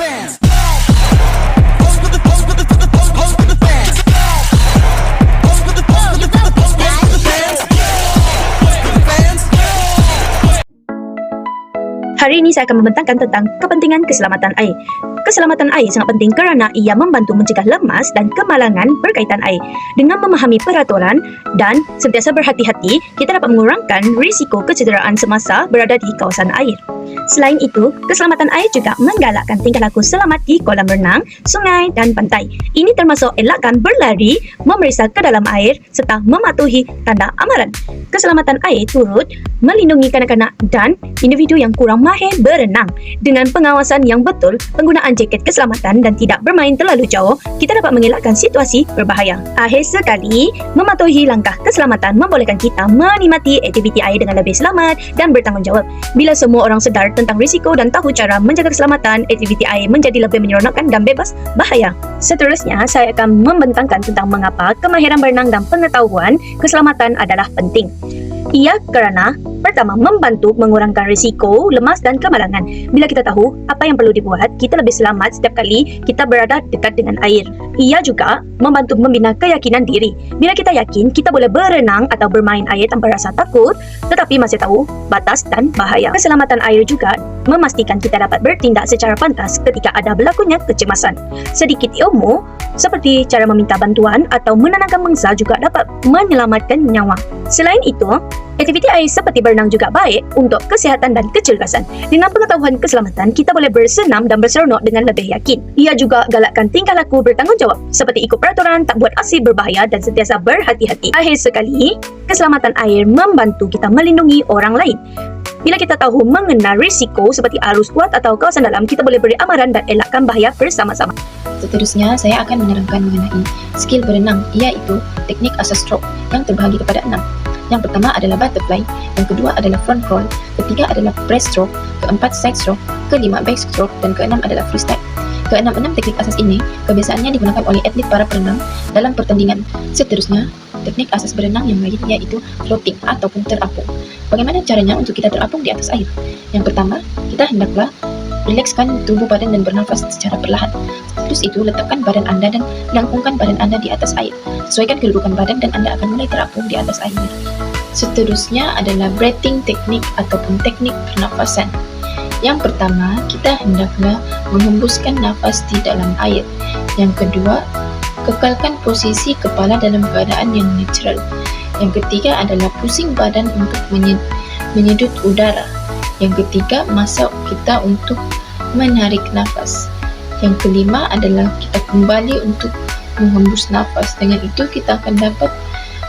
fans. Hari ini saya akan membentangkan tentang kepentingan keselamatan air. Keselamatan air sangat penting kerana ia membantu mencegah lemas dan kemalangan berkaitan air. Dengan memahami peraturan dan sentiasa berhati-hati, kita dapat mengurangkan risiko kecederaan semasa berada di kawasan air. Selain itu, keselamatan air juga menggalakkan tingkah laku selamat di kolam renang, sungai dan pantai. Ini termasuk elakkan berlari, memeriksa ke dalam air serta mematuhi tanda amaran. Keselamatan air turut melindungi kanak-kanak dan individu yang kurang mahir berenang. Dengan pengawasan yang betul, penggunaan jaket keselamatan dan tidak bermain terlalu jauh, kita dapat mengelakkan situasi berbahaya. Akhir sekali, mematuhi langkah keselamatan membolehkan kita menikmati aktiviti air dengan lebih selamat dan bertanggungjawab. Bila semua orang sedar tentang risiko dan tahu cara menjaga keselamatan, aktiviti air menjadi lebih menyeronokkan dan bebas bahaya. Seterusnya, saya akan membentangkan tentang mengapa kemahiran berenang dan pengetahuan keselamatan adalah penting. Ia kerana pertama, membantu mengurangkan risiko lemas dan kemalangan. Bila kita tahu apa yang perlu dibuat, kita lebih selamat setiap kali kita berada dekat dengan air. Ia juga membantu membina keyakinan diri. Bila kita yakin kita boleh berenang atau bermain air tanpa rasa takut, tetapi masih tahu batas dan bahaya. Keselamatan air juga memastikan kita dapat bertindak secara pantas ketika ada berlakunya kecemasan. Sedikit ilmu seperti cara meminta bantuan atau menenangkan mangsa juga dapat menyelamatkan nyawa. Selain itu, aktiviti air seperti berenang juga baik untuk kesihatan dan kecergasan. Dengan pengetahuan keselamatan, kita boleh bersenam dan berseronok dengan lebih yakin. Ia juga galakkan tingkah laku bertanggungjawab, seperti ikut peraturan, tak buat aksi berbahaya dan sentiasa berhati-hati. Akhir sekali, keselamatan air membantu kita melindungi orang lain. Bila kita tahu mengenal risiko seperti arus kuat atau kawasan dalam, kita boleh beri amaran dan elakkan bahaya bersama-sama. Seterusnya, saya akan menerangkan mengenai skill berenang, iaitu teknik asas stroke yang terbahagi kepada 6. Yang pertama adalah butterfly, yang kedua adalah front crawl, ketiga adalah breaststroke, keempat side stroke, kelima backstroke, dan keenam adalah freestyle. Keenam-enam teknik asas ini kebiasaannya digunakan oleh atlet para perenang dalam pertandingan. Seterusnya, teknik asas berenang yang lain iaitu floating ataupun terapung. Bagaimana caranya untuk kita terapung di atas air? Yang pertama, kita hendaklah rilekskan tubuh badan dan bernafas secara perlahan. Terus itu, letakkan badan anda dan langkungkan badan anda di atas air. Sesuaikan kedudukan badan dan anda akan mulai terapung di atas air. Seterusnya adalah breathing teknik ataupun teknik pernafasan. Yang pertama, kita hendaklah menghembuskan nafas di dalam air. Yang kedua, kekalkan posisi kepala dalam keadaan yang natural. Yang ketiga adalah pusing badan untuk menyedut udara. Yang ketiga, masak kita untuk menarik nafas. Yang kelima adalah kita kembali untuk menghembus nafas. Dengan itu, kita akan dapat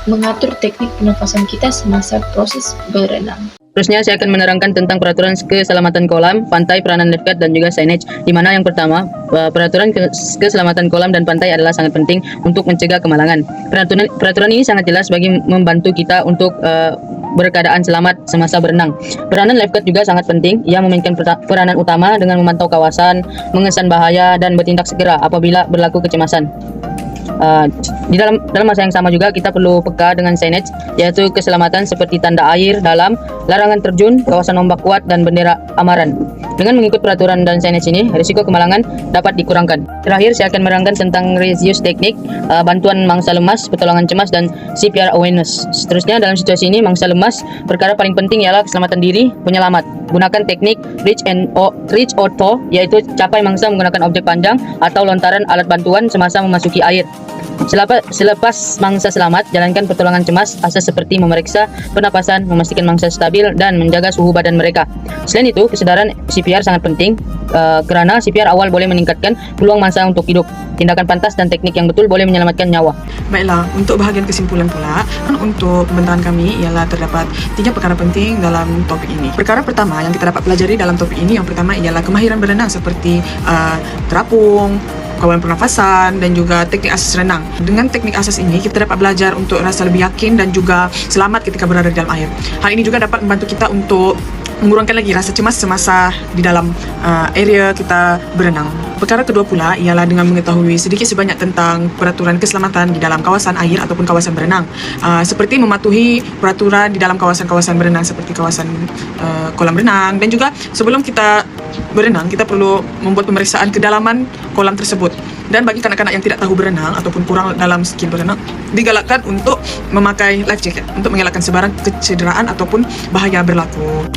mengatur teknik pernafasan kita semasa proses berenang. Terusnya saya akan menerangkan tentang peraturan keselamatan kolam, pantai, peranan lifeguard dan juga signage. Di mana yang pertama, peraturan keselamatan kolam dan pantai adalah sangat penting untuk mencegah kemalangan. Peraturan ini sangat jelas bagi membantu kita untuk berkeadaan selamat semasa berenang. Peranan lifeguard juga sangat penting. Ia memainkan peranan utama dengan memantau kawasan, mengesan bahaya dan bertindak segera apabila berlaku kecemasan. Di dalam masa yang sama juga kita perlu peka dengan signage, yaitu keselamatan seperti tanda air dalam, larangan terjun, kawasan ombak kuat dan bendera amaran. Dengan mengikut peraturan dan signage ini, risiko kemalangan dapat dikurangkan. Terakhir, saya akan menerangkan tentang reuse teknik, bantuan mangsa lemas, pertolongan cemas dan CPR awareness. Seterusnya, dalam situasi ini mangsa lemas, perkara paling penting ialah keselamatan diri penyelamat. Gunakan teknik reach or tow, yaitu capai mangsa menggunakan objek panjang atau lontaran alat bantuan semasa memasuki air. Selepas mangsa selamat, jalankan pertolongan cemas, asas seperti memeriksa pernapasan, memastikan mangsa stabil dan menjaga suhu badan mereka. Selain itu, kesedaran CPR sangat penting kerana CPR awal boleh meningkatkan peluang mangsa untuk hidup. Tindakan pantas dan teknik yang betul boleh menyelamatkan nyawa. Baiklah, untuk bahagian kesimpulan pula, untuk pembentahan kami ialah terdapat 3 perkara penting dalam topik ini. Perkara pertama yang kita dapat pelajari dalam topik ini, yang pertama ialah kemahiran berenang seperti terapung, kawalan pernafasan dan juga teknik asas renang. Dengan teknik asas ini, kita dapat belajar untuk rasa lebih yakin dan juga selamat ketika berada di dalam air. Hal ini juga dapat membantu kita untuk mengurangkan lagi rasa cemas semasa di dalam area kita berenang. Perkara kedua pula ialah dengan mengetahui sedikit sebanyak tentang peraturan keselamatan di dalam kawasan air ataupun kawasan berenang. Seperti mematuhi peraturan di dalam kawasan-kawasan berenang seperti kawasan kolam renang, dan juga sebelum kita berenang kita perlu membuat pemeriksaan kedalaman kolam tersebut. Dan bagi kanak-kanak yang tidak tahu berenang ataupun kurang dalam skill berenang, digalakkan untuk memakai life jacket untuk mengelakkan sebarang kecederaan ataupun bahaya berlaku.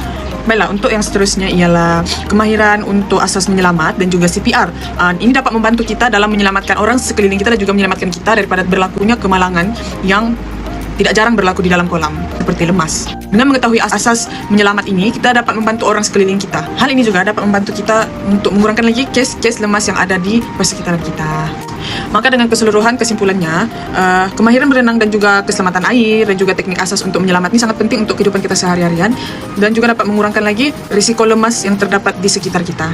Baiklah, untuk yang seterusnya ialah kemahiran untuk asas menyelamat dan juga CPR. Ini dapat membantu kita dalam menyelamatkan orang sekeliling kita dan juga menyelamatkan kita daripada berlakunya kemalangan yang tidak jarang berlaku di dalam kolam, seperti lemas. Dengan mengetahui asas menyelamat ini, kita dapat membantu orang sekeliling kita. Hal ini juga dapat membantu kita untuk mengurangkan lagi kes-kes lemas yang ada di persekitaran kita. Maka dengan keseluruhan kesimpulannya, kemahiran berenang dan juga keselamatan air dan juga teknik asas untuk menyelamat ini sangat penting untuk kehidupan kita sehari-harian dan juga dapat mengurangkan lagi risiko lemas yang terdapat di sekitar kita.